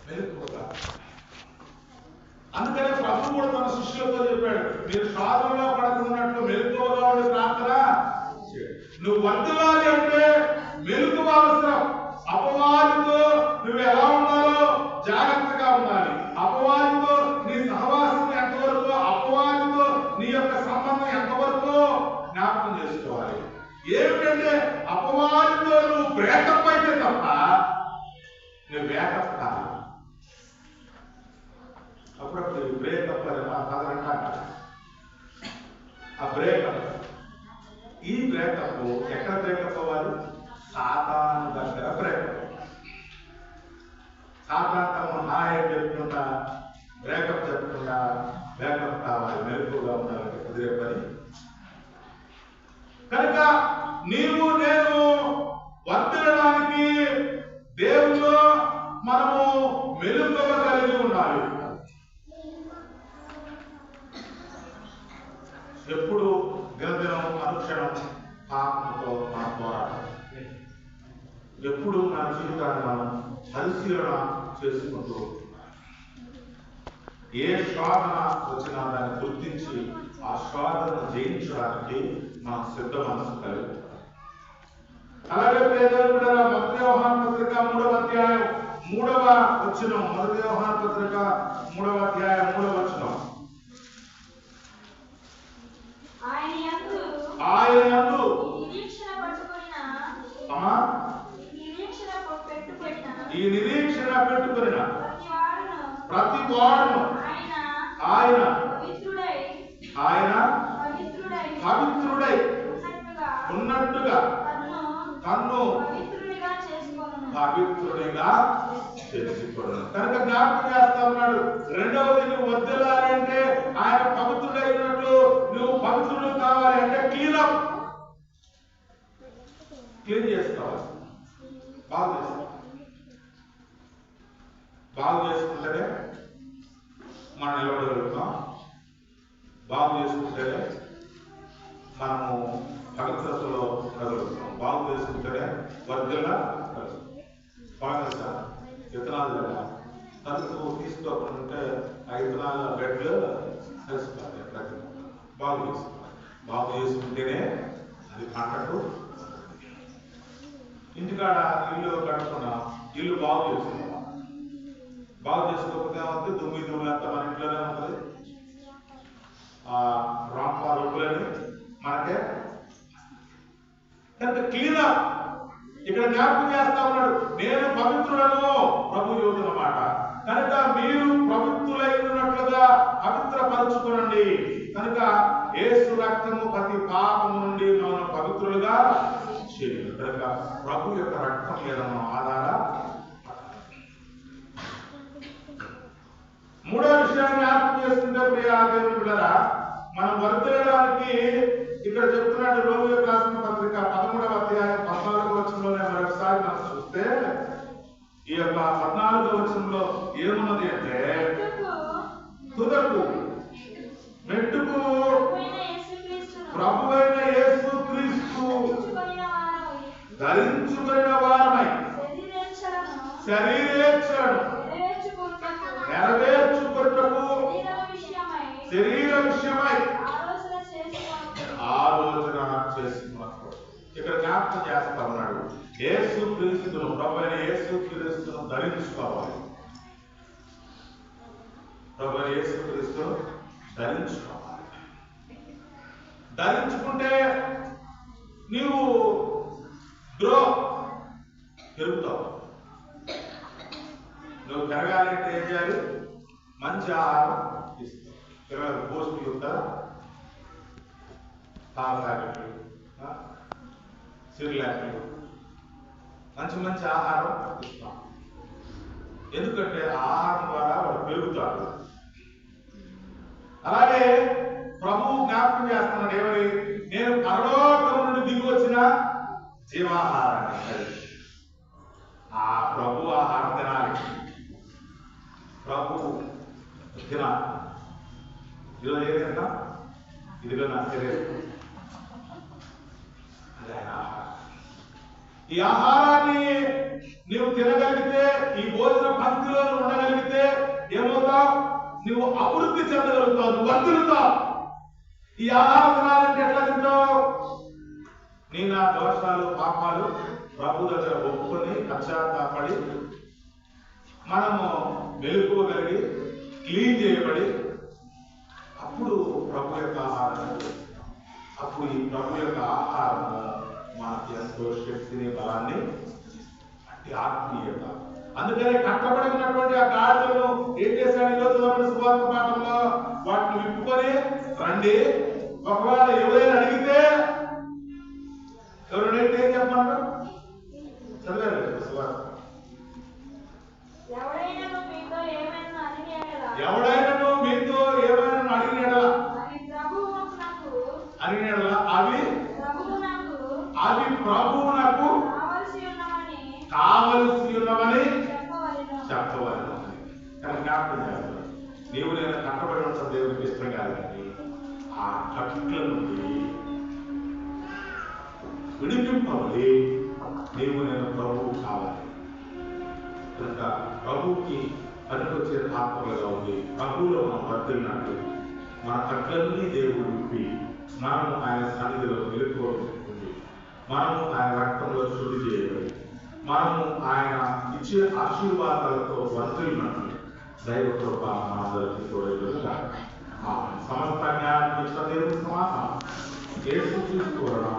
మెలకువగా. అందుకనే ప్రభు కూడా తన శిష్యులతో చెప్పాడు, మీరు సాధనలో పడుతున్నట్లు మెలకువగా ఉండి ప్రార్థన చేయండి. నువ్వు వర్ధిల్లాలి అంటే మెలకువ అవసరం. అపవాదితో నువ్వు ఎలా ఉండాలో జాగ్రత్తగా ఉండాలి. అపవాదితో నీ సహవాసం ఎంతవరకు, అపవాదితో నీ యొక్క సంబంధం ఎంతవరకు జ్ఞాపకం చేసుకోవాలి. ఏమిటంటే అపవాదితో నువ్వు బ్రేకప్ అయితే తప్ప నువ్వు బ్యాకప్ కాదు. అప్పుడప్పుడు బ్రేకప్ అని అంటారు. ఆ బ్రేకప్, ఈ బ్రేకప్ ఎక్కడ బ్రేకప్ అవ్వాలి? సాతాను దగ్గర బ్రేకప్. సాతాను హాయ్ చెప్తుందా బ్రేకప్ చెప్తుందా? బ్రేకప్ కావాలి, మెలకువగా ఉండాలంటే కుదిరే పని. కనుక నీవు నేను వర్తిల్లడానికి దేవుల్లో మనము మెలకువ కలిగి ఉండాలి. ఎప్పుడు దినదినం అనుక్షణం పాపంతో మన పోరాటం. ఎప్పుడు మన జీవితాన్ని మనం పరిశీలన చేసుకుంటూ ఏ శోధన వచ్చినా దాన్ని గుర్తించి ఆ శోధనను జయించడానికి మనం సిద్ధ మనసు కలిగి. అలాగే పేదల మొదటి యోహాను పత్రిక 3వ అధ్యాయం 3వ వచనం, మొదటి యోహాను పత్రిక 3వ అధ్యాయం 3వ వచనం. ఆయనయందు ఈ నిరీక్షణ పెట్టుకొనిన ప్రతి వాడును ఆయన పవిత్రుడై ఉన్నట్టుగా తన్ను పవిత్రుడిగా చేసుకోవడం. కనుక జ్ఞాపకం చేస్తా ఉన్నాడు. రెండవది, నువ్వు వర్ధిల్లాలి అంటే ఆయన పవిత్రుడై ఉన్నట్లు నువ్వు పవిత్రుడు కావాలి అంటే క్లీన్ చేసుకోవాలి. బాగు చేసుకుంటేనే మనం నిలబడగలుగుతాం. బాగు చేసుకుంటేనే మనము పవిత్రతలో కలుగుతాం. బాగు చేసుకుంటేనే వర్ధిల్లా కలుగుతాం. విత్తనాలు కదా తలుపు తీసుకోకుండా ఆ విత్తనాల బెడ్లు తెలుసుకోవాలి. ప్రతి బాగు చేసుకోవాలి. బాగు చేసుకుంటేనే అది పంటకు. ఇంటికాడ ఇల్లు కట్టుకున్నా, ఇల్లు బాగు చేసుకున్నాం. బాగు చేసుకోకపోతే ఏమవుతుంది? దుమ్ములంతా మన ఇంట్లోనే ఉంటుంది. రాంపా రొప్పులని మనకే. కనుక క్లీనర్ ఇక్కడ జ్ఞాపకం చేస్తా ఉన్నాడు, నేను పవిత్రులను ప్రభు యోగులన్నమాట. కనుక మీరు పవిత్రులైనట్లుగా పవిత్రపరచుకోనండి. కనుక యేసు రక్తము ప్రతి పాపము నుండి మనం పవిత్రులుగా చేయాలి. కనుక ప్రభు యొక్క రక్తం మీద మనం ఆధార. మూడో విషయాన్ని జ్ఞాపకం చేస్తుంటే ప్రియా దేవుని బిడ్డలారా, మనం వర్ధిల్లడానికి ఇక్కడ చెప్తున్నాడు. రోమీయులకు రాసిన పత్రిక 13వ అధ్యాయం 14వ వచనంలోనే మరొకసారి మనం చూస్తే ఈ యొక్క 14వ వచనంలో ఏమున్నది అంటే, తుదకు మెట్టుకు ప్రభువైన యేసుక్రీస్తు ధరించుకున్న వారమై శరీరేచ్ఛను నెరవేర్చుకొనుటకు శరీర విషయమై ఆలోచన చేసుకున్నప్పుడు ఇక్కడ జ్ఞాపకం చేస్తా ఉన్నాడు. యేసుక్రీస్తును, ప్రభువైన యేసుక్రీస్తును ధరించుకోవాలి. ప్రభువైన యేసుక్రీస్తును ధరించుకోవాలి. ధరించుకుంటే నీవు గ్రో పెరుగుతావు. నువ్వు పెరగాలంటే ఏం చేయాలి? మంచి ఆహారం ఇస్తావు. పిల్లలకు పౌష్టికయుక్త పాల ప్యాకెట్లు, సిరిలాక్లు, మంచి మంచి ఆహారం ఇస్తాం. ఎందుకంటే ఆహారం ద్వారా వాడు పెరుగుతాడు. అలాగే ప్రభువు జ్ఞాపకం చేస్తున్నాడు ఏమని? నేను పరలోకం నుండి దిగి వచ్చిన జీవాహారాన్ని. ఆ ప్రభు ఆహారం తినాలి. ప్రభు తినాలి. ఈరోజు ఏం తింటాం? ఇదిగో నా శరీరం. ఈ ఆహారాన్ని నీవు తినగలిగితే, ఈ భోజన భక్తిలో ఉండగలిగితే ఏమవుతావు? నువ్వు అభివృద్ధి చెందగలుగుతావు, నువ్వు వర్ధిల్లుతావు. ఈ ఆహారం తినాలంటే ఎట్లా తింటావు? నీ నా దోషాలు పాపాలు ప్రభు దగ్గర ఒప్పుకొని పశ్చాత్తాపడి మనము మెలుకోగలిగి క్లీన్ చేయబడి అప్పుడు ప్రభు యొక్క ఆహారం, అప్పుడు ఈ ప్రభు యొక్క ఆహారము మనకి ఎంతో శక్తిని బలాన్ని అంటే ఆత్మీయత. అందుకనే కట్టబడి ఉన్నటువంటి ఆ గాడిదలను ఏం చేశాడు? ఈరోజు మన సువార్త పాఠంలో వాటిని విప్పుకొని రండి, ఒకవేళ ఎవరైనా అడిగితే ఎవరైనా ఏం చెప్పమంటారు? చదివారు సువార్త. ఎవడైనాను మీతో ఏమైనా అడిగిన అవి ప్రభువునకు కావలసి ఉన్నవని చెప్పవలను. కానీ జ్ఞాపకం చేస్తారు, నీవు నేను కట్టబడి ఉన్న దేవుడికి ఇష్టం కాదు, కానీ ఆ కట్ల నుండి విడిపింపబడి నీవు నేను ప్రభువు కావాలి. కనుక ప్రభువుకి పనికొచ్చే పాత్రలుగా ఉంది. ప్రభువులో మనం వర్తిల్లినట్టు మన కట్లన్నీ దేవుడు విప్పి మనము ఆయన సన్నిధిలో మెలుకోవాలి. మనము ఆయన రక్తంలో శుద్ధి చేయబడి మనము ఆయన ఇచ్చే ఆశీర్వాదాలతో వర్తిల్లినట్టు దైవ కృప మనందరికీ తోడేలుగా. సమస్త జ్ఞానం ఇచ్చిన దేవుని సమాధానం యేసు క్రీస్తు వలన